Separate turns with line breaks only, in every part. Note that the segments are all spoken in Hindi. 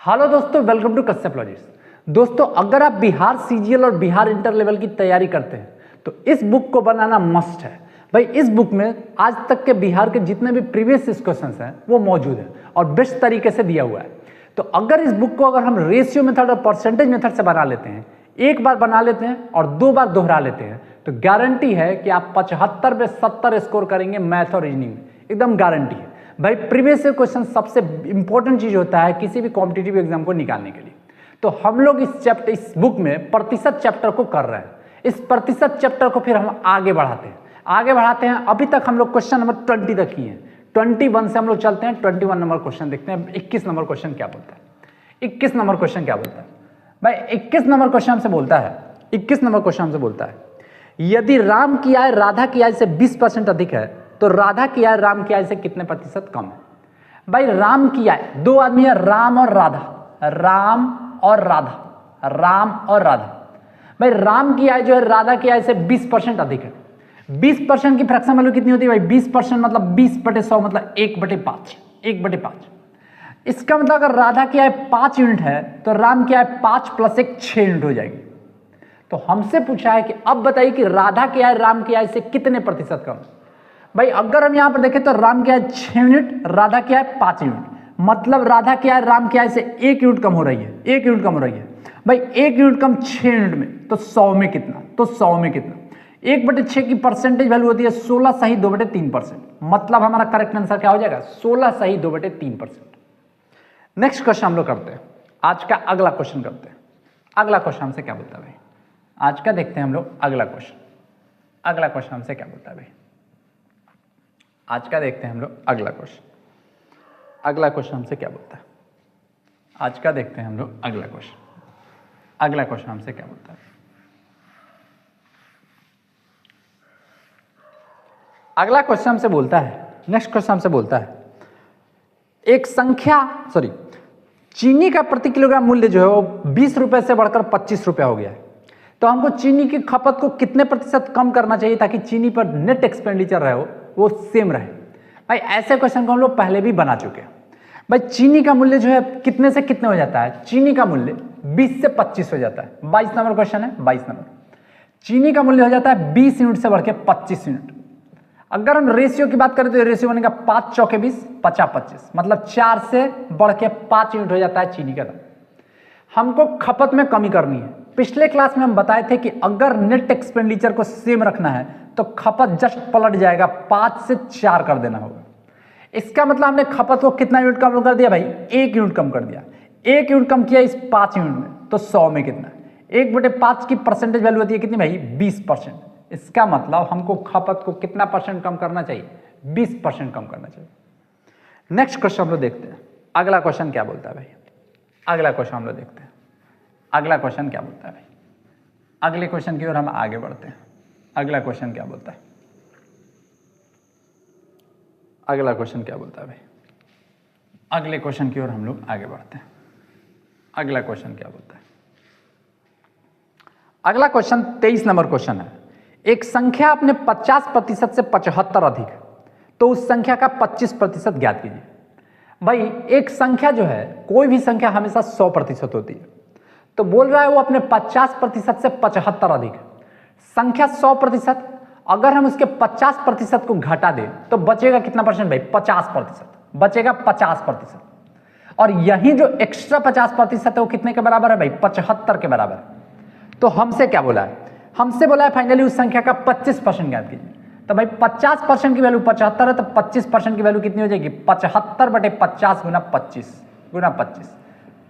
हेलो दोस्तों, वेलकम टू कश्यप लॉजिक्स। दोस्तों, अगर आप बिहार सीजीएल और बिहार इंटर लेवल की तैयारी करते हैं तो इस बुक को बनाना मस्ट है। भाई, इस बुक में आज तक के बिहार के जितने भी प्रीवियस क्वेश्चंस हैं वो मौजूद हैं और बेस्ट तरीके से दिया हुआ है। तो अगर इस बुक को अगर हम रेशियो मेथड और परसेंटेज मेथड से बना लेते हैं, एक बार बना लेते हैं और 2 बार दोहरा लेते हैं, तो गारंटी है कि आप 75 में 70 स्कोर करेंगे मैथ और रीजनिंग में, एकदम गारंटी है। भाई, प्रीवियस क्वेश्चन सबसे इंपॉर्टेंट चीज होता है किसी भी कॉम्पिटिटिव एग्जाम को निकालने के लिए। तो हम लोग इस बुक में प्रतिशत चैप्टर को कर रहे हैं। इस प्रतिशत चैप्टर को फिर हम आगे बढ़ाते हैं। अभी तक हम लोग क्वेश्चन नंबर 20 तक ही हैं। 21 से हम लोग चलते हैं, 21 नंबर क्वेश्चन देखते हैं। 21 नंबर क्वेश्चन क्या बोलता है? 21 नंबर क्वेश्चन क्या बोलता है? भाई, 21 नंबर क्वेश्चन हमसे बोलता है, 21 नंबर क्वेश्चन हमसे बोलता है, यदि राम की आय राधा की आय से 20% अधिक है तो राधा की आय राम की आय से कितने प्रतिशत कम है? भाई, राम की आय, 2 आदमी है, राम और राधा। भाई, राम की आय जो है राधा की आय से 20% अधिक है। 20% की फ्रैक्शन वैल्यू कितनी होती है भाई? 20% मतलब 20/100 मतलब 1/5। इसका मतलब अगर राधा की आय 5 यूनिट है तो राम की आय 5 + 1 6 यूनिट हो जाएगी। तो हमसे पूछा है कि अब बताइए कि राधा की आय राम की आय से कितने प्रतिशत कम? भाई, अगर हम यहां पर देखें तो राम की आय 6 यूनिट, राधा की आय 5 यूनिट, मतलब राधा की आय राम की आय से 1 यूनिट कम हो रही है। 1 यूनिट कम हो रही है। भाई, 1 यूनिट कम 6 यूनिट में, तो 100 में कितना? 1/6 की परसेंटेज वैल्यू होती है 16 सही 2/3%। मतलब हमारा करेक्ट आंसर क्या हो जाएगा? 16 सही 2/3%। नेक्स्ट क्वेश्चन हम लोग करते हैं। आज का अगला क्वेश्चन करते हैं। अगला क्वेश्चन हमसे क्या बोलता है भाई? आज का देखते हैं हम लोग अगला क्वेश्चन हमसे क्या बोलता है भाई? आज का देखते हैं हम लोग अगला क्वेश्चन हमसे क्या बोलता है? आज का देखते हैं हम लोग अगला क्वेश्चन हमसे क्या बोलता है? अगला क्वेश्चन हमसे बोलता है, नेक्स्ट क्वेश्चन हमसे बोलता है, चीनी का प्रति किलोग्राम मूल्य जो है वो 20 रुपए से बढ़कर 25 रुपया हो गया है। तो हमको चीनी की खपत को कितने प्रतिशत कम करना चाहिए ताकि चीनी पर नेट एक्सपेंडिचर रहे हो वो सेम रहे? भाई, ऐसे क्वेश्चन को हम लोग पहले भी बना चुके हैं। भाई, चीनी का मूल्य जो है कितने से कितने हो जाता है? चीनी का मूल्य 20 से 25 हो जाता है। 22 नंबर क्वेश्चन है, 22 नंबर। चीनी का मूल्य हो जाता है 20 यूनिट से बढ़ के 25 यूनिट। अगर हम रेशियो की बात करें तो रेशियो बनेगा 5 चौके 20, 50 25, मतलब 4 से बढ़ के 5 यूनिट हो जाता है चीनी का दाम। हमको खपत में कमी करनी है। पिछले क्लास में हम बताए थे कि अगर नेट एक्सपेंडिचर को सेम रखना है तो खपत जस्ट पलट जाएगा, 5 से 4 कर देना होगा। इसका मतलब हमने खपत को कितना यूनिट कम कर दिया भाई? 1 यूनिट कम कर दिया। 1 यूनिट कम किया इस 5 यूनिट में, तो 100 में कितना? 1/5 की परसेंटेज वैल्यू होती है कितनी भाई? 20%। इसका मतलब हमको खपत को कितना परसेंट कम करना चाहिए? 20% कम करना चाहिए। नेक्स्ट क्वेश्चन हम लोग देखते हैं। अगला क्वेश्चन क्या बोलता है भाई? अगला क्वेश्चन हम लोग देखते हैं। अगला क्वेश्चन क्या बोलता है भाई? अगले क्वेश्चन की ओर हम आगे बढ़ते हैं। अगला क्वेश्चन क्या बोलता है? अगला क्वेश्चन क्या बोलता है भाई? अगले क्वेश्चन की ओर हम लोग आगे बढ़ते हैं। अगला क्वेश्चन क्या बोलता है? अगला क्वेश्चन 23 नंबर क्वेश्चन है। एक संख्या अपने 50% से 75 अधिक है तो उस संख्या का 25% ज्ञात कीजिए। भाई, एक संख्या जो है, कोई भी संख्या हमेशा 100% होती है। तो बोल रहा है वो अपने 50% से 75 अधिक है। संख्या 100%, अगर हम उसके 50% को घटा दें तो बचेगा कितना परसेंट भाई? 50%। बचेगा 50%। और यही जो एक्स्ट्रा 50% है वो कितने के बराबर है भाई? 75 के बराबर है। तो हमसे क्या बोला है? हमसे बोला है फाइनली उस संख्या का 25% ज्ञात कीजिए। तो भाई, 50% की वैल्यू 75 है तो 25% की वैल्यू कितनी हो जाएगी? 75/50 गुना 25 गुना 25,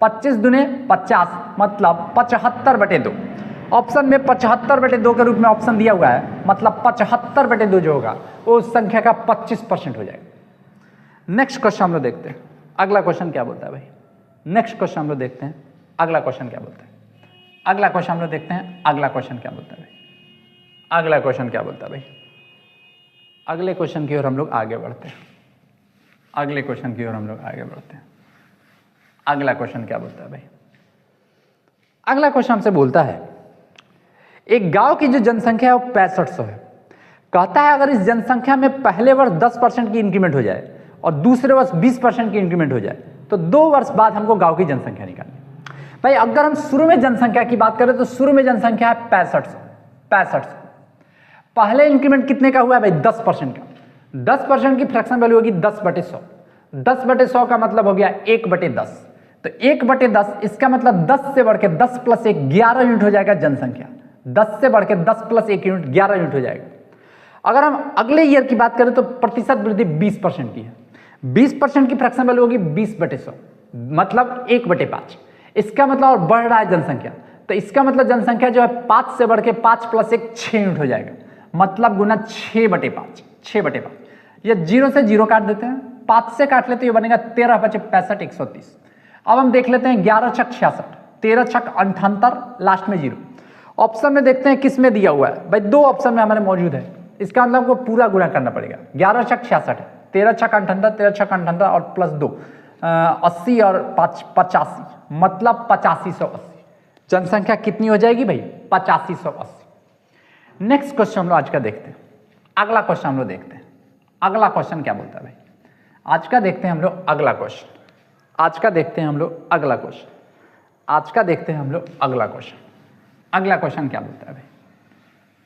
25 दूने 50 मतलब 75/2। ऑप्शन में 75/2 के रूप में ऑप्शन दिया हुआ है, मतलब 75/2 जो होगा वो उस संख्या का 25% हो जाएगा। नेक्स्ट क्वेश्चन हम लोग देखते हैं। अगला क्वेश्चन क्या बोलता है भाई? नेक्स्ट क्वेश्चन हम लोग देखते हैं। अगला क्वेश्चन क्या बोलता है? अगला क्वेश्चन हम लोग देखते हैं। अगला क्वेश्चन क्या बोलता है भाई? अगला क्वेश्चन क्या बोलता है भाई? अगले क्वेश्चन की ओर हम लोग आगे बढ़ते हैं। अगले क्वेश्चन की ओर हम लोग आगे बढ़ते हैं। अगला क्वेश्चन क्या बोलता है भाई? अगला क्वेश्चन हमसे बोलता है, एक गांव की जो जनसंख्या है वो 6500 है। कहता है अगर इस जनसंख्या में पहले वर्ष 10% की इंक्रीमेंट हो जाए और दूसरे वर्ष 20% की इंक्रीमेंट हो जाए तो 2 वर्ष बाद हमको गांव की जनसंख्या निकालनी है। भाई अगर हम शुरू में जनसंख्या की बात करें तो शुरू में जनसंख्या है 6500। पहले इंक्रीमेंट कितने का हुआ है भाई? 10% का। 10% की फ्रैक्शन वैल्यू होगी 10/100। 10/100 का मतलब हो गया 1/10। तो 1/10 इसका मतलब 10 से बढ़ के 10 + 1 11 यूनिट हो जाएगा जनसंख्या। 10 से बढ़ के 10 + 1 यूनिट 11 यूनिट हो जाएगा। अगर हम अगले ईयर की बात करें तो प्रतिशत वृद्धि 20% की है। 20% की फ्रैक्शन वैल्यू होगी 20/100 मतलब 1/5। इसका मतलब और बढ़ रहा है जनसंख्या, तो इसका मतलब जनसंख्या जो है 5 से बढ़ के 5 + 1 6 यूनिट हो जाएगा, मतलब गुना 6/5। 6/5 ये 0 से 0 काट देते हैं, 5 से काट लेते, ये बनेगा 13 × 5 = 65 130। अब हम देख लेते हैं 11 × 6 = 66, 13 × 6 = 78, लास्ट में 0। ऑप्शन में देखते हैं किस में दिया हुआ है भाई, 2 ऑप्शन में हमारे मौजूद है, इसका मतलब को पूरा गुणा करना पड़ेगा। 11 × 6 = 66 है, 13 × 6 = 78, 13 × 6 = 78 और +2 80 और 5 85, मतलब 8580। जनसंख्या कितनी हो जाएगी भाई? 8580। नेक्स्ट क्वेश्चन हम लोग आज का देखते हैं। अगला क्वेश्चन हम लोग देखते हैं। अगला क्वेश्चन क्या बोलता है भाई? आज का देखते हैं हम लोग अगला क्वेश्चन। आज का देखते हैं हम लोग अगला क्वेश्चन। आज का देखते हैं हम लोग अगला क्वेश्चन। अगला क्वेश्चन क्या बोलता है भाई?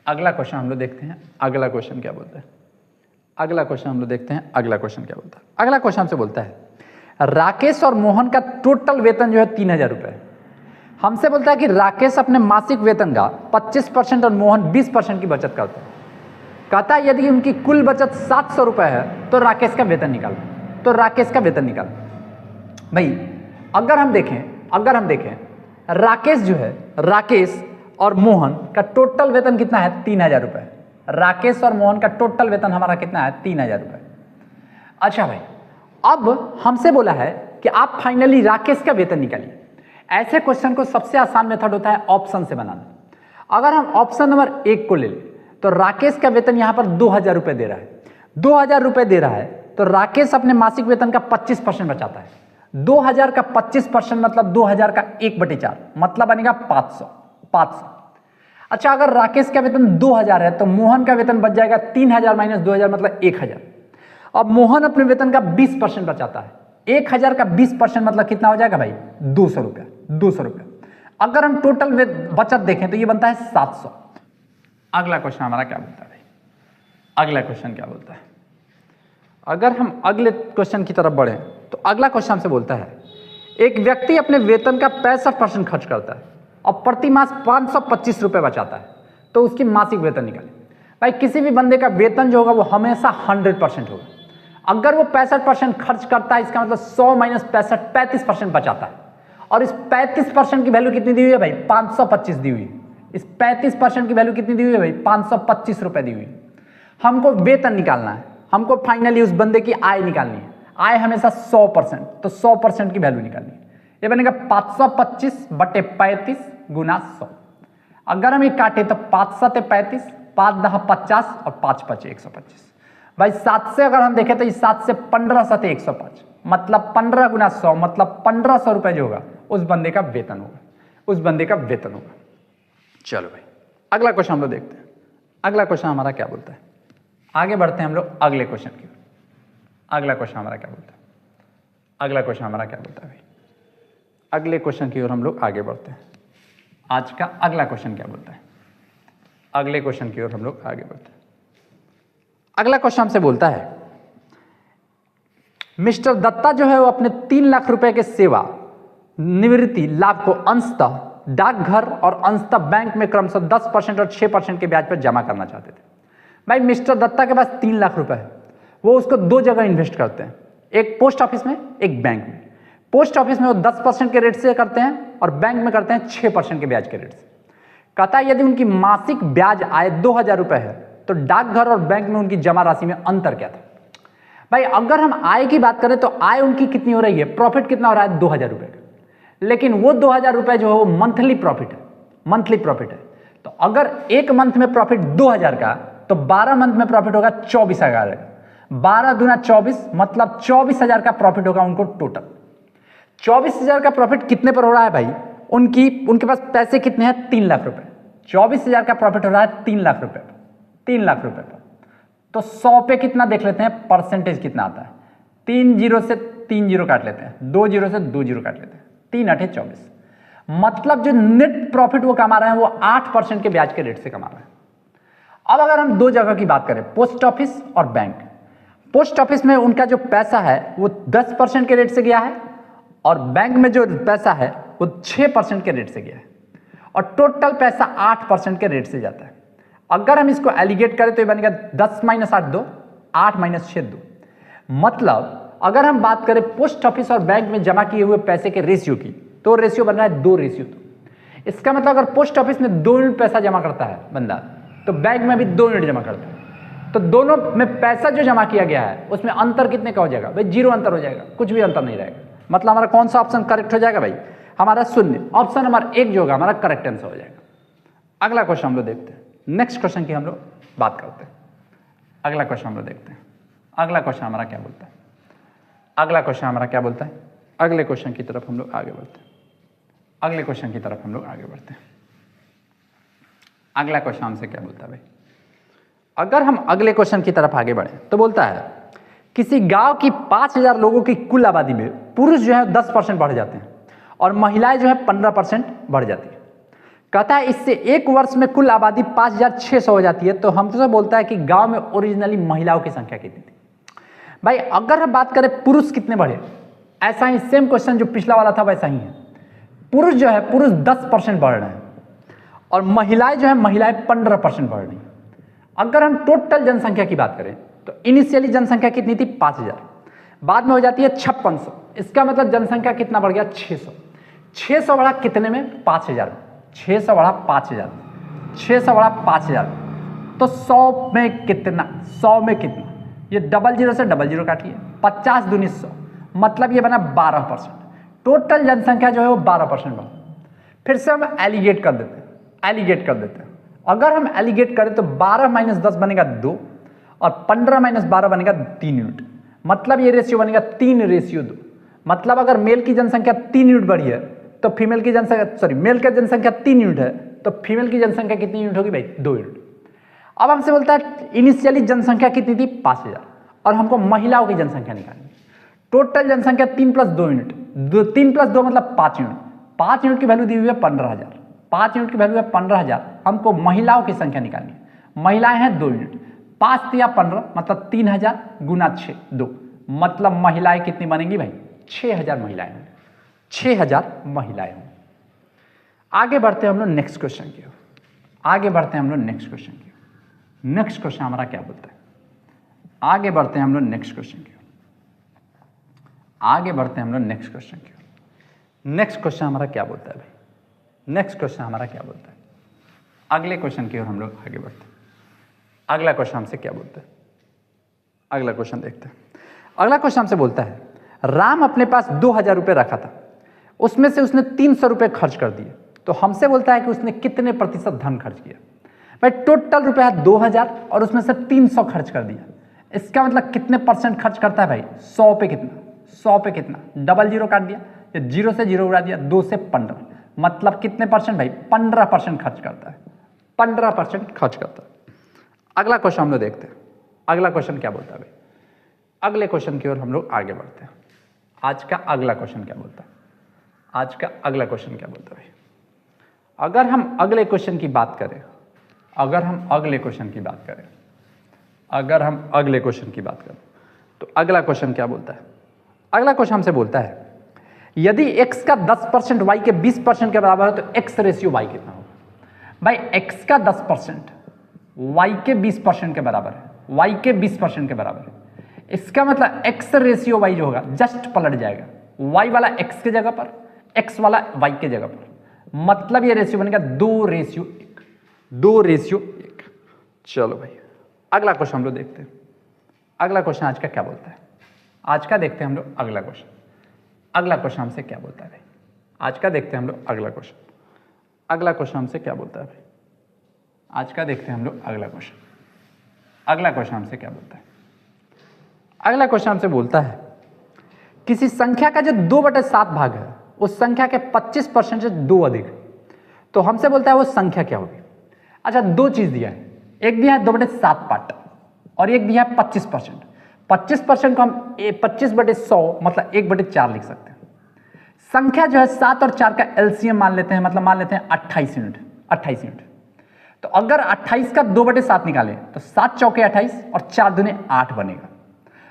अगला क्वेश्चन हम लोग देखते हैं। अगला क्वेश्चन क्या बोलता है? अगला क्वेश्चन हम लोग देखते हैं। अगला क्वेश्चन क्या बोलता है? अगला क्वेश्चन हमसे बोलता है राकेश और मोहन का टोटल वेतन जो है 3000 रुपये है। हमसे बोलता है कि राकेश अपने मासिक वेतन का 25% और मोहन 20% की बचत करता है। कहता है यदि उनकी कुल बचत 700 रुपये है तो राकेश का वेतन निकालो। तो राकेश का वेतन निकालो भाई। अगर हम देखें राकेश जो है, राकेश और मोहन का टोटल वेतन कितना है? 3000 रुपये। राकेश और मोहन का टोटल वेतन हमारा कितना है? 3000 रुपये। अच्छा भाई, अब हमसे बोला है कि आप फाइनली राकेश का वेतन निकालिए। ऐसे क्वेश्चन को सबसे आसान मेथड होता है ऑप्शन से बनाना। अगर हम ऑप्शन नंबर 1 को ले लें तो राकेश का वेतन यहां पर 2000 रुपये दे रहा है। 2000 रुपये दे रहा है तो राकेश अपने मासिक वेतन का 25% बचाता है। 2000 का 25% मतलब 2000 का 1/4 मतलब बनेगा 500। अच्छा, अगर राकेश का वेतन 2000 है तो मोहन का वेतन बच जाएगा 3000 - 2000 मतलब 1000। अब मोहन अपने वेतन का 20% बचाता है। 1000 का 20% मतलब कितना हो जाएगा भाई? 200 रुपया। 200 रुपया। अगर हम टोटल बचत देखें तो ये बनता है 700। अगला क्वेश्चन हमारा क्या बोलता है भाई? अगला क्वेश्चन क्या बोलता है? अगर हम अगले क्वेश्चन की तरफ बढ़े तो अगला क्वेश्चन हमसे बोलता है एक व्यक्ति अपने वेतन का 65% खर्च करता है और प्रति मास 525 रुपये बचाता है, तो उसकी मासिक वेतन निकाले। भाई किसी भी बंदे का वेतन जो होगा वो हमेशा 100% होगा। अगर वो 65% खर्च करता है इसका मतलब 100 - 65 35% बचाता है। और इस 35% की वैल्यू कितनी दी हुई है भाई? 525 दी हुई है। इस 35% की वैल्यू कितनी दी हुई है भाई? 525 रुपये दी हुई है। हमको वेतन निकालना है, हमको फाइनली उस बंदे की आय निकालनी है। आय हमेशा 100%, तो 100% की वैल्यू निकालनी है। ये बनेगा 525/35 गुना 100। अगर हम ये काटे तो 5 × 7 = 35, 5 × 10 = 50 और 5 × 5 = 125। भाई 7 से अगर हम देखें तो इस 7 से 15 × 7 = 105 मतलब 15 गुना 100 मतलब 1500 रुपये जो होगा उस बंदे का वेतन होगा। उस बंदे का वेतन होगा। चलो भाई, अगला क्वेश्चन हम लोग देखते हैं। अगला क्वेश्चन हमारा क्या बोलता है? आगे बढ़ते हैं हम लोग अगले क्वेश्चन की ओर। अगला क्वेश्चन हमारा क्या बोलता है? अगला क्वेश्चन हमारा क्या बोलता है भाई? अगले क्वेश्चन की ओर हम लोग आगे बढ़ते हैं। आज का अगला क्वेश्चन क्या बोलता है? अगले क्वेश्चन की ओर हम लोग आगे बढ़ते हैं। अगला क्वेश्चन हमसे बोलता है मिस्टर दत्ता जो है वो अपने 3 लाख रुपए के सेवा निवृत्ति लाभ को अंशतः डाकघर और अंशतः बैंक में क्रमशः 10% और 6% के ब्याज पर जमा करना चाहते थे। भाई मिस्टर दत्ता के पास 3 लाख रुपए है, वो उसको 2 जगह इन्वेस्ट करते हैं, एक पोस्ट ऑफिस में, एक बैंक में। पोस्ट ऑफिस में वो 10% के रेट से करते हैं और बैंक में करते हैं 6% के ब्याज के रेट से। कहता है यदि उनकी मासिक ब्याज आय 2000 रुपए है तो डाकघर और बैंक में उनकी जमा राशि में अंतर क्या था? भाई अगर हम आय की बात करें तो आय उनकी कितनी हो रही है, प्रॉफिट कितना हो रहा है? 2000 रुपए का। लेकिन वो 2000 रुपए जो है वो मंथली प्रॉफिट है, मंथली प्रॉफिट है। तो अगर एक मंथ में प्रॉफिट 2000 का तो 12 मंथ में प्रॉफिट होगा 24000 का। 12 दूना 24 मतलब 24000 का प्रॉफिट होगा उनको टोटल। 24000 का प्रॉफिट कितने पर हो रहा है भाई? उनके पास पैसे कितने हैं? 3 लाख रुपए। 24000 का प्रॉफिट हो रहा है 3 लाख रुपए पर, 3 लाख रुपए पर। तो 100 पे कितना देख लेते हैं परसेंटेज कितना आता है? 3 0 से 3 जीरो काट लेते हैं, 2 जीरो से 2 जीरो काट लेते हैं, 3 8 24। मतलब जो नेट प्रॉफिट वो कमा रहे हैं वो 8% के ब्याज के रेट से कमा रहे हैं। अब अगर हम दो जगह की बात करें, पोस्ट ऑफिस और बैंक, पोस्ट ऑफिस में उनका जो पैसा है वो 10% के रेट से गया है और बैंक में जो पैसा है वो 6% के रेट से गया है और टोटल पैसा 8% के रेट से जाता है। अगर हम इसको एलिगेट करें तो ये बनेगा 10 - 8 2, 8 - 6 2। मतलब अगर हम बात करें पोस्ट ऑफिस और बैंक में जमा किए हुए पैसे के रेशियो की, तो रेशियो बन रहा है 2:2। इसका मतलब अगर पोस्ट ऑफिस में 2 यूनिट पैसा जमा करता है बंदा, तो बैंक में भी 2 यूनिट जमा करता है, तो दोनों में पैसा जो जमा किया गया है उसमें अंतर कितने का हो जाएगा भाई? 0 अंतर हो जाएगा, कुछ भी अंतर नहीं रहेगा। मतलब हमारा कौन सा ऑप्शन करेक्ट हो जाएगा भाई? हमारा शून्य, ऑप्शन नंबर 1 जो होगा हमारा करेक्ट आंसर हो जाएगा। अगला क्वेश्चन हम लोग देखते हैं, नेक्स्ट क्वेश्चन की हम लोग बात करते हैं। अगला क्वेश्चन हम लोग देखते हैं, अगला क्वेश्चन हमारा क्या बोलता है, अगला क्वेश्चन हमारा क्या बोलता है। अगले क्वेश्चन की तरफ हम लोग आगे बढ़ते हैं, अगले क्वेश्चन की तरफ हम लोग आगे बढ़ते हैं। अगला क्वेश्चन हमसे क्या बोलता है भाई? अगर हम अगले क्वेश्चन की तरफ आगे बढ़े तो बोलता है किसी गांव की 5000 लोगों की कुल आबादी में पुरुष जो है 10% बढ़ जाते हैं और महिलाएं जो है 15% बढ़ जाती है। कहता है इससे एक वर्ष में कुल आबादी 5600 हो जाती है। तो हमसे बोलता है कि गांव में ओरिजिनली महिलाओं की संख्या कितनी थी? भाई अगर हम बात करें पुरुष कितने बढ़े, ऐसा ही सेम क्वेश्चन जो पिछला वाला था वैसा ही है। पुरुष जो है पुरुष 10% बढ़ रहे हैं और महिलाएं जो है महिलाएं 15% बढ़ रही हैं। अगर हम टोटल जनसंख्या की बात करें तो इनिशियली जनसंख्या कितनी थी? 5000, बाद में हो जाती है 5600। इसका मतलब जनसंख्या कितना बढ़ गया? 600। 600 बढ़ा कितने में? 5000 में। 600 बढ़ा 5000, 600 बढ़ा 5000, तो 100 में कितना? 100 में कितना? ये 00 से 00 काटिए, 50 दूनी 100, मतलब ये बना 12%। टोटल जनसंख्या जो है वो 12% बढ़ा। फिर से हम एलिगेट कर देते हैं, एलिगेट कर देते हैं। अगर हम एलिगेट करें तो 12 - 10 बनेगा 2 और 15 - 12 बनेगा 3 यूनिट। मतलब ये रेशियो बनेगा 3:2। मतलब अगर मेल की जनसंख्या 3 यूनिट बढ़ी है तो फीमेल की जनसंख्या, मेल की जनसंख्या 3 यूनिट है तो फीमेल की जनसंख्या कितनी यूनिट होगी भाई? 2 यूनिट। अब हमसे बोलता है इनिशियली जनसंख्या कितनी थी? 5000 और हमको महिलाओं की जनसंख्या निकालनी है। टोटल जनसंख्या 3 + 2 यूनिट, 3 + 2 मतलब 5 यूनिट। 5 यूनिट की वैल्यू दी हुई है 15000, 5 यूनिट की वैल्यू है 15000। हमको महिलाओं की संख्या निकालनी है। महिलाएं हैं 2 यूनिट, 5 या 15 मतलब 3000 गुना 6 2, मतलब महिलाएं कितनी बनेंगी भाई? 6000 महिलाएं होंगी, 6000 महिलाएं होंगी। आगे बढ़ते हैं हम लोग नेक्स्ट क्वेश्चन की ओर, आगे बढ़ते हैं हम लोग नेक्स्ट क्वेश्चन की ओर। नेक्स्ट क्वेश्चन हमारा क्या बोलता है? आगे बढ़ते हैं हम लोग नेक्स्ट क्वेश्चन की ओर, आगे बढ़ते हैं हम लोग नेक्स्ट क्वेश्चन की ओर। नेक्स्ट क्वेश्चन हमारा क्या बोलता है भाई? नेक्स्ट क्वेश्चन हमारा क्या बोलता है? अगले क्वेश्चन की ओर हम लोग आगे बढ़ते हैं। अगला क्वेश्चन हमसे क्या बोलता है? अगला क्वेश्चन देखते हैं। अगला क्वेश्चन हमसे बोलता है राम अपने पास 2000 रुपये रखा था, उसमें से उसने 300 रुपये खर्च कर दिए। तो हमसे बोलता है कि उसने कितने प्रतिशत धन खर्च किया? भाई टोटल रुपया 2000 और उसमें से 300 खर्च कर दिया। इसका मतलब कितने परसेंट खर्च करता है भाई? 100 पे कितना? 100 पे कितना? 00 काट दिया, 0 से 0 उड़ा दिया, 2 से 15, मतलब कितने परसेंट भाई? 15% खर्च करता है, 15% खर्च करता है। अगला क्वेश्चन हम लोग देखते हैं। अगला क्वेश्चन क्या बोलता है भाई? अगले क्वेश्चन की ओर हम लोग आगे बढ़ते हैं। आज का अगला क्वेश्चन क्या बोलता है? आज का अगला क्वेश्चन क्या बोलता है भाई? अगर हम अगले क्वेश्चन की बात करें, अगर हम अगले क्वेश्चन की बात करें, अगर हम अगले क्वेश्चन की बात करें तो अगला क्वेश्चन क्या बोलता है? अगला क्वेश्चन हमसे बोलता है यदि x का 10% y के 20% के बराबर है तो x रेशियो y कितना होगा? भाई x का 10% y के 20% के बराबर है, y के 20% के बराबर है। इसका मतलब x रेशियो y जो होगा जस्ट पलट जाएगा, y वाला x के जगह पर, x वाला y के जगह पर। मतलब ये रेशियो बनेगा 2:1, 2:1। चलो भाई अगला क्वेश्चन हम लोग देखते हैं। अगला क्वेश्चन आज का क्या बोलता है? आज का देखते हैं हम लोग अगला क्वेश्चन। अगला क्वेश्चन हमसे क्या बोलता है भाई? आज का देखते हैं हम लोग अगला क्वेश्चन। अगला क्वेश्चन हमसे क्या बोलता है भाई? आज का देखते हैं हम लोग अगला क्वेश्चन। अगला क्वेश्चन हमसे क्या बोलता है? अगला क्वेश्चन हमसे बोलता है किसी संख्या का जो 2/7 भाग है उस संख्या के 25% से 2 अधिक, तो हमसे बोलता है वो संख्या क्या होगी? अच्छा, दो चीज दिया है, एक दिया है 2/7 पार्ट और एक दिया है 25%। 25% को हम 25/100 मतलब 1/4 लिख सकते हैं। संख्या जो है 7 और 4 का एलसीएम मान लेते हैं, मतलब मान लेते हैं 28 यूनिट। 28 यूनिट तो अगर 28 का 2/7 निकालें तो 7 चौके 28 और 4 दूने 8 बनेगा।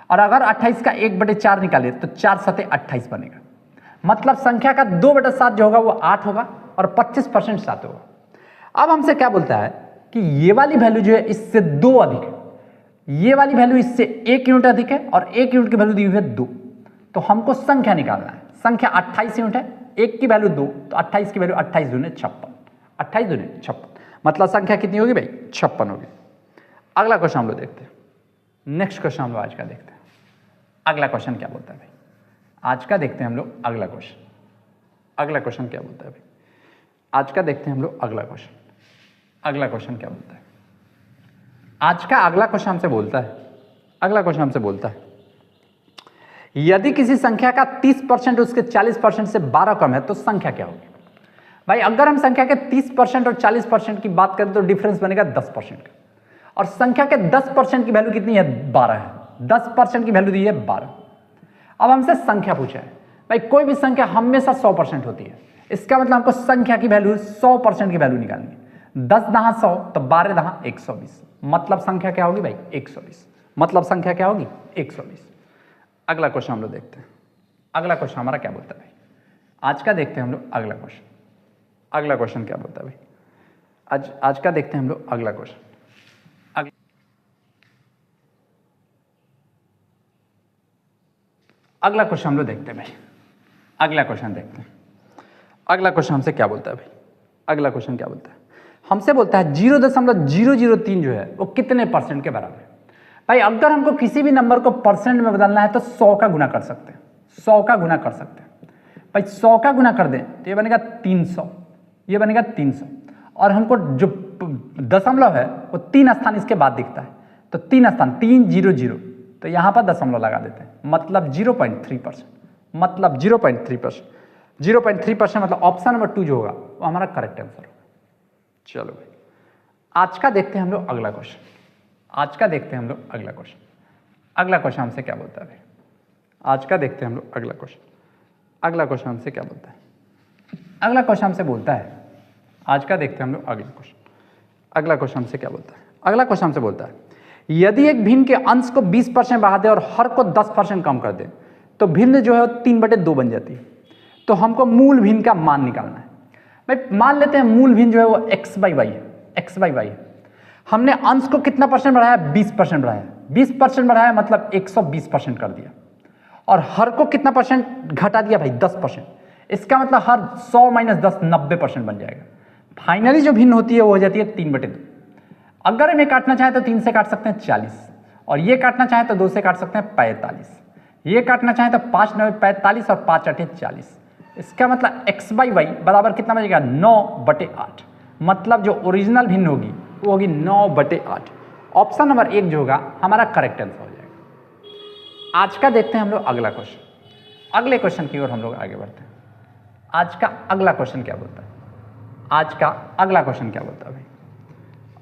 और अगर 28 का 1/4 निकाले तो 4 सते 28 बनेगा। मतलब संख्या का 2/7 जो होगा वो 8 होगा और 25% 7 होगा। अब हमसे क्या बोलता है कि ये वाली वैल्यू जो है इससे 2 अधिक है, ये वाली वैल्यू इससे 1 यूनिट अधिक है और 1 यूनिट की वैल्यू दी हुई है 2। तो हमको संख्या निकालना है। संख्या 28 यूनिट है, 1 की वैल्यू 2, तो 28 की वैल्यू 28 दूने 56। 28 दूने 56 मतलब संख्या कितनी होगी भाई? 56 होगी। अगला क्वेश्चन हम लोग देखते हैं। नेक्स्ट क्वेश्चन हम लोग आज का देखते हैं। अगला क्वेश्चन क्या बोलता है भाई? आज का देखते हैं हम लोग अगला क्वेश्चन। अगला क्वेश्चन क्या बोलता है भाई? आज का देखते हैं हम लोग अगला क्वेश्चन। अगला क्वेश्चन क्या बोलता है? आज का अगला क्वेश्चन हमसे बोलता है, अगला क्वेश्चन हमसे बोलता है यदि किसी संख्या का 30% उसके 40% से 12 कम है तो संख्या क्या होगी? भाई अगर हम संख्या के 30% और 40% की बात करें तो डिफरेंस बनेगा 10% का। और संख्या के 10% की वैल्यू कितनी है? 12 है। 10% की वैल्यू दी है 12। अब हमसे संख्या पूछा है। भाई कोई भी संख्या हमेशा 100% होती है, इसका मतलब हमको संख्या की वैल्यू 100% की वैल्यू निकालनी है। 10 दहा 100 तो 12 दहा 120 मतलब संख्या क्या होगी भाई? 120 मतलब संख्या क्या होगी? 120। अगला क्वेश्चन हम लोग देखते हैं। अगला क्वेश्चन हमारा क्या बोलता है भाई? आज का देखते हैं हम लोग अगला क्वेश्चन। अगला क्वेश्चन क्या बोलता है भाई? आज का देखते हैं हम लोग अगला क्वेश्चन। अगला क्वेश्चन हम लोग देखते हैं भाई। अगला क्वेश्चन देखते हैं। अगला क्वेश्चन हमसे क्या बोलता है भाई? अगला क्वेश्चन क्या बोलता है? हमसे बोलता है 0.003 जो है वो कितने परसेंट के बराबर है? भाई अगर हमको किसी भी नंबर को परसेंट में बदलना है तो 100 का गुना कर सकते हैं। 100 का गुना कर सकते हैं भाई। 100 का गुना कर दें तो ये बनेगा 300, ये बनेगा 300। और हमको जो दशमलव है वो 3 स्थान इसके बाद दिखता है, तो 3 स्थान 300 तो यहाँ पर दशमलव लगा देते हैं, मतलब 0.3%। मतलब 0.3%। 0.3% मतलब ऑप्शन नंबर 2 जो होगा वो हमारा करेक्ट आंसर होगा। चलो भाई आज का देखते हैं हम लोग अगला क्वेश्चन। आज का देखते हैं हम लोग अगला क्वेश्चन। अगला क्वेश्चन हमसे क्या बोलता है भाई? आज का देखते हैं हम लोग अगला क्वेश्चन। अगला क्वेश्चन हमसे क्या बोलता है? अगला क्वेश्चन हमसे बोलता है, आज का देखते हैं हम लोग अगला क्वेश्चन। अगला क्वेश्चन हमसे क्या बोलता है? अगला क्वेश्चन हमसे बोलता है यदि एक भिन्न के अंश को 20% बढ़ा दे और हर को 10% कम कर दे तो भिन्न जो है वो 3/2 बन जाती है। तो हमको मूल भिन्न का मान निकालना है। भाई मान लेते हैं मूल भिन्न जो है वो x/y है। x/y है। हमने अंश को कितना परसेंट बढ़ाया? 20% बढ़ाया। 20% बढ़ाया मतलब 120% कर दिया। और हर को कितना परसेंट घटा दिया भाई? 10%। इसका मतलब हर 100 - 10 90% बन जाएगा। फाइनली जो भिन्न होती है वो हो जाती है 3/2। अगर हमें काटना चाहे तो 3 से काट सकते हैं 40, और ये काटना चाहे तो 2 से काट सकते हैं 45, ये काटना चाहे तो 5 9 45 और 5 8 40। इसका मतलब x/y बराबर कितना बचेगा? 9/8। मतलब जो ओरिजिनल भिन्न होगी वो होगी 9/8। ऑप्शन नंबर 1 जो होगा हमारा करेक्ट आंसर हो जाएगा। आज का देखते हैं हम लोग अगला क्वेश्चन। अगले क्वेश्चन की ओर हम लोग आगे बढ़ते हैं। आज का अगला क्वेश्चन क्या बोलता है? आज का अगला क्वेश्चन क्या बोलता है भाई?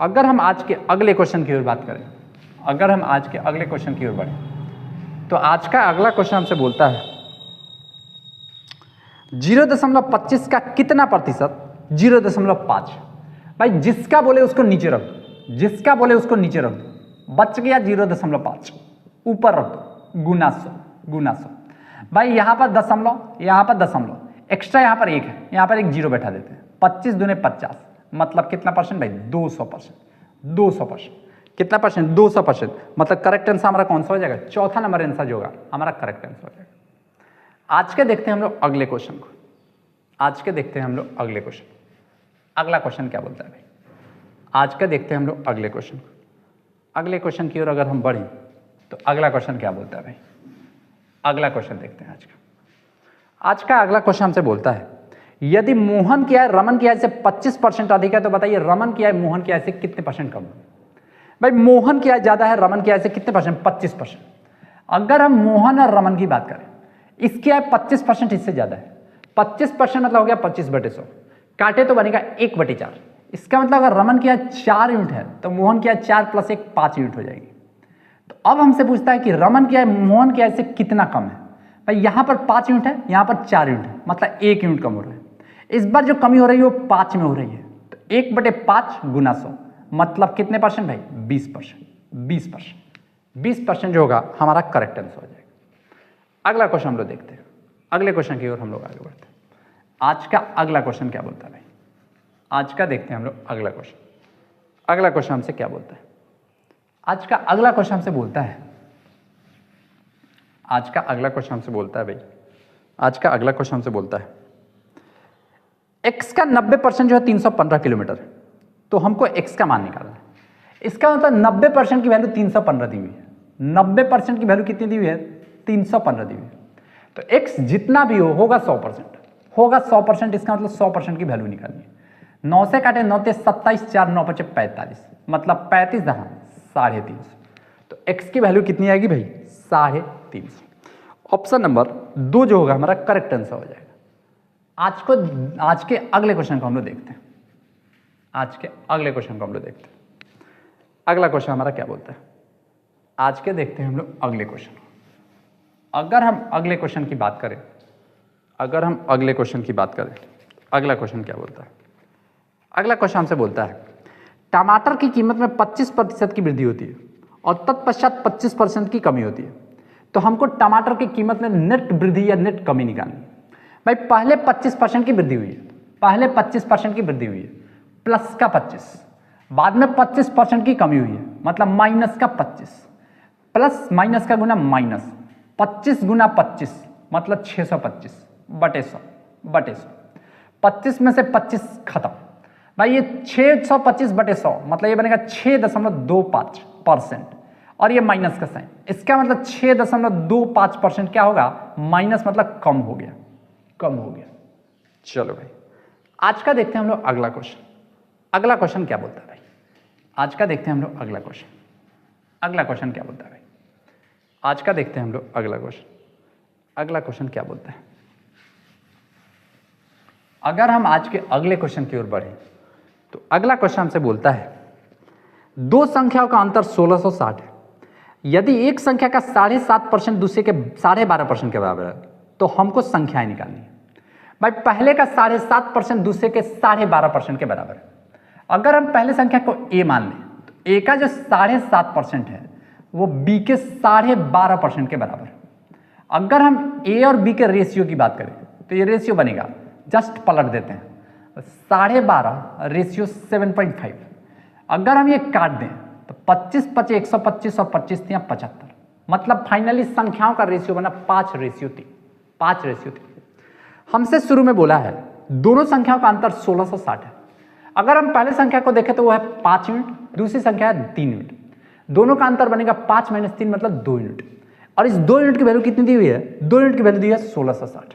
अगर हम आज के अगले क्वेश्चन की ओर बात करें, अगर हम आज के अगले क्वेश्चन की ओर बढ़ें तो आज का अगला क्वेश्चन हमसे बोलता है 0.25 का कितना प्रतिशत? 0.5। भाई जिसका बोले उसको नीचे रख दो, जिसका बोले उसको नीचे रख दो। बच गया 0.5, ऊपर रख दो। गुना 100। भाई यहाँ पर दशमलव, यहाँ पर दशमलव, एक्स्ट्रा यहाँ पर 1 है, यहाँ पर एक 0 बैठा देते हैं। 25 दूने 50 मतलब कितना परसेंट भाई? 200%। 200%। कितना परसेंट? 200%। मतलब करेक्ट आंसर हमारा कौन सा हो जाएगा? चौथा नंबर आंसर जो होगा हमारा करेक्ट आंसर हो जाएगा। आज के देखते हैं हम लोग अगले क्वेश्चन को। आज के देखते हैं हम लोग अगले क्वेश्चन। अगला क्वेश्चन क्या बोलता है भाई? आज का देखते हैं हम लोग अगले क्वेश्चन को। अगले क्वेश्चन की ओर अगर हम बढ़ें तो अगला क्वेश्चन क्या बोलता है भाई? अगला क्वेश्चन देखते हैं आज का। आज का अगला क्वेश्चन हमसे बोलता है यदि मोहन की आय रमन की आय से 25% अधिक है तो बताइए रमन की आय मोहन की आय से कितने परसेंट कम है? भाई मोहन की आय ज्यादा है, रमन की आय से कितने परसेंट? 25%। अगर हम मोहन और रमन की बात करें, इसकी आय 25% इससे ज्यादा है। 25% मतलब हो गया 25/100, काटे तो बनेगा 1/4। इसका मतलब अगर रमन की आय 4 यूनिट है तो मोहन की आय 4 + 1 5 यूनिट हो जाएगी। तो अब हमसे पूछता है कि रमन की आय मोहन की आय से कितना कम है। भाई यहाँ पर 5 यूनिट है, यहाँ पर 4 यूनिट है, मतलब 1 यूनिट कम हो रहा है। इस बार जो कमी हो रही है वो 5 में हो रही है, तो 1/5 गुना 100 मतलब कितने परसेंट भाई? 20%। 20% जो होगा हमारा करेक्ट आंसर हो जाएगा। अगला क्वेश्चन हम लोग देखते हैं, अगले क्वेश्चन की ओर हम लोग आगे बढ़ते हैं। आज का अगला क्वेश्चन क्या बोलता है भाई? आज का देखते हैं हम लोग अगला क्वेश्चन। अगला क्वेश्चन हमसे क्या बोलता है? आज का अगला क्वेश्चन हमसे बोलता है, आज का अगला क्वेश्चन हमसे बोलता है भाई, आज का अगला क्वेश्चन हमसे बोलता है x का 90% जो है 315 किलोमीटर, तो हमको x का मान निकालना है। इसका मतलब 90% की वैल्यू 315 दी हुई है। 90% की वैल्यू कितनी दी हुई है? 315 दी हुई है। तो x जितना भी होगा 100%, होगा 100%। इसका मतलब 100% की वैल्यू निकालनी है। 9 से काटे 9 ते 27, 4 9 5 45, मतलब 35 दहां 350। तो x की वैल्यू कितनी आएगी भाई? 350। ऑप्शन नंबर 2 जो होगा हमारा करेक्ट आंसर हो जाएगा। आज के अगले क्वेश्चन को हम लोग देखते हैं। आज के अगले क्वेश्चन को हम लोग देखते हैं। अगला क्वेश्चन हमारा क्या बोलता है? आज के देखते हैं हम लोग अगले क्वेश्चन। अगर हम अगले क्वेश्चन की बात करें, अगर हम अगले क्वेश्चन की बात करें, अगला क्वेश्चन क्या बोलता है? अगला क्वेश्चन हमसे बोलता है टमाटर की कीमत में 25% की वृद्धि होती है और तत्पश्चात 25% की कमी होती है, तो हमको टमाटर की कीमत में नेट वृद्धि या नेट कमी निकालनी है। भाई पहले 25% की वृद्धि हुई है, पहले 25% की वृद्धि हुई है, प्लस का 25, बाद में 25% की कमी हुई है, मतलब माइनस का 25, प्लस माइनस का गुना माइनस, 25 गुना 25 मतलब 625 बटे 100 बटे 100। 25 में से 25 खत्म। भाई ये 625 बटे 100 मतलब ये बनेगा 6.25% और ये माइनस का साइन। इसका मतलब 6.25% क्या होगा? माइनस मतलब कम हो गया, कम हो गया। चलो भाई आज का देखते हैं हम लोग अगला क्वेश्चन। अगला क्वेश्चन क्या बोलता है भाई? आज का देखते हैं हम लोग अगला क्वेश्चन। अगला क्वेश्चन क्या बोलता है भाई? आज का देखते हैं हम लोग अगला क्वेश्चन। अगला क्वेश्चन क्या बोलता है? अगर हम आज के अगले क्वेश्चन की ओर बढ़े तो अगला क्वेश्चन हमसे बोलता है दो संख्याओं का अंतर 1660 है। यदि एक संख्या का 7.5% दूसरे के 12.5% के बराबर है तो हमको संख्याएं निकालनी है। भाई पहले का 7.5% दूसरे के 12.5% के बराबर है। अगर हम पहले संख्या को a मान लें तो a का जो 7.5% है वो b के 12.5% के बराबर है। अगर हम a और b के रेशियो की बात करें तो ये रेशियो बनेगा, जस्ट पलट देते हैं, 12.5 रेशियो 7.5। अगर हम ये काट दें तो 25 25 125 और 25 3 75, मतलब फाइनली संख्याओं का रेशियो बना 5:3। 5:3 हमसे शुरू में बोला है दोनों संख्याओं का अंतर 1660 है। अगर हम पहले संख्या को देखें तो वो है 5 यूनिट, दूसरी संख्या है 3 यूनिट। दोनों का अंतर बनेगा 5 - 3 मतलब 2 यूनिट। और इस 2 यूनिट की वैल्यू कितनी दी हुई है? 2 यूनिट की वैल्यू दी है 1660।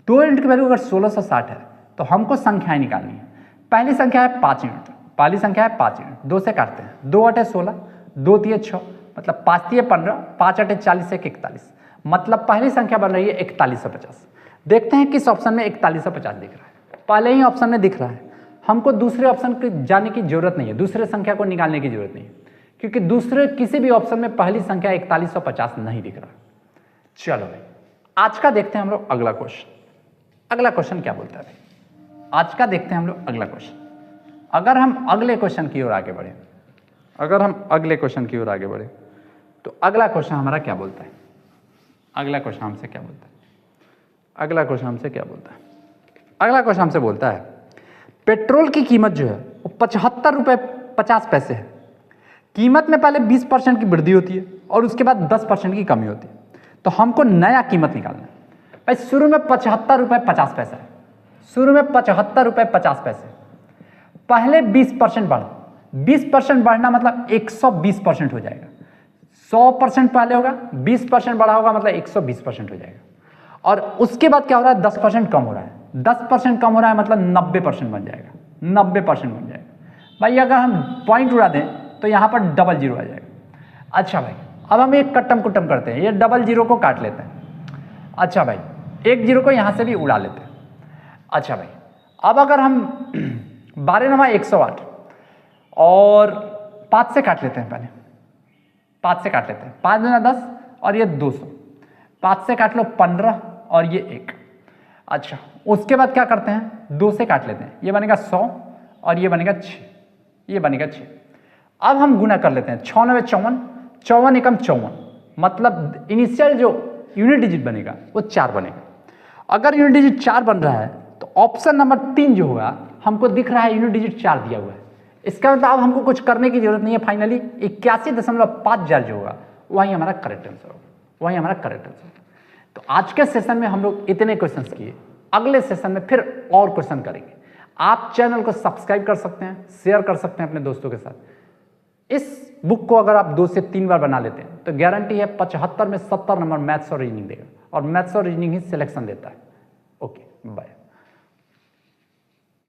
2 यूनिट की वैल्यू अगर 1660 है तो हमको संख्याएं निकालनी है। पहली संख्या है 5 यूनिट, पहली संख्या है 5 यूनिट, 2 से काटते हैं, 2 × 8 = 16, 2 × 3 = 6, मतलब 5 × 3 = 15, 5 × 8 = 40, 1 = 41, मतलब पहली संख्या बन रही है 4150। देखते हैं किस ऑप्शन में 4150 दिख रहा है। पहले ही ऑप्शन में दिख रहा है, हमको दूसरे ऑप्शन पे जाने की जरूरत नहीं है, दूसरे संख्या को निकालने की जरूरत नहीं है, क्योंकि दूसरे किसी भी ऑप्शन में पहली संख्या 4150 नहीं दिख रहा। चलो भाई आज का देखते हैं हम लोग अगला क्वेश्चन। अगला क्वेश्चन क्या बोलता है भाई? आज का देखते हैं हम लोग अगला क्वेश्चन। अगर हम अगले क्वेश्चन की ओर आगे बढ़े, अगर हम अगले क्वेश्चन की ओर आगे बढ़े तो अगला क्वेश्चन हमारा क्या बोलता है? अगला क्वेश्चन हमसे क्या बोलता है? अगला क्वेश्चन हमसे क्या बोलता है? अगला क्वेश्चन हमसे बोलता है पेट्रोल की कीमत जो है वो 75 रुपये 50 पैसे है। कीमत में पहले 20% की वृद्धि होती है और उसके बाद 10% की कमी होती है, तो हमको नया कीमत निकालना है। भाई शुरू में 75 रुपये 50 पैसा है, शुरू में 75 रुपये 50 पैसे, पहले 20% बढ़ा, 20% बढ़ना मतलब 120% हो जाएगा। 100% पहले होगा, 20% बढ़ा होगा मतलब 120% हो जाएगा। और उसके बाद क्या हो रहा है? 10% कम हो रहा है, 10% कम हो रहा है मतलब 90% बन जाएगा, 90% बन जाएगा। भाई अगर हम पॉइंट उड़ा दें तो यहाँ पर डबल जीरो आ जाएगा। अच्छा भाई अब हम एक कट्टम कुट्टम करते हैं, ये डबल जीरो को काट लेते हैं। अच्छा भाई एक जीरो को यहाँ से भी उड़ा लेते हैं। अच्छा भाई अब अगर हम 12 × 9 = 108 और 5 से काट लेते हैं पहले, 5 से काट लेते हैं, 5 दूना 10 और ये 200, 5 से काट लो 15 और ये 1। अच्छा, उसके बाद क्या करते हैं, 2 से काट लेते हैं, ये बनेगा 100 और ये बनेगा 6, ये बनेगा 6। अब हम गुना कर लेते हैं, 6 9 54, 54 एकम 54, मतलब इनिशियल जो यूनिट डिजिट बनेगा वो 4 बनेगा। अगर यूनिट डिजिट 4 बन रहा है तो ऑप्शन नंबर 3 जो होगा, हमको दिख रहा है यूनिट डिजिट 4 दिया हुआ है, इसका मतलब अब हमको कुछ करने की जरूरत नहीं है। फाइनली 81.50 जो होगा वही हमारा करेक्ट आंसर होगा, वही हमारा करेक्ट आंसर होगा। तो आज के सेशन में हम लोग इतने क्वेश्चंस किए, अगले सेशन में फिर और क्वेश्चन करेंगे। आप चैनल को सब्सक्राइब कर सकते हैं, शेयर कर सकते हैं अपने दोस्तों के साथ। इस बुक को अगर आप 2 से 3 बार बना लेते हैं तो गारंटी है 75 में 70 नंबर मैथ्स और रीजनिंग देगा, और मैथ्स और रीजनिंग ही सिलेक्शन देता है। Okay, bye.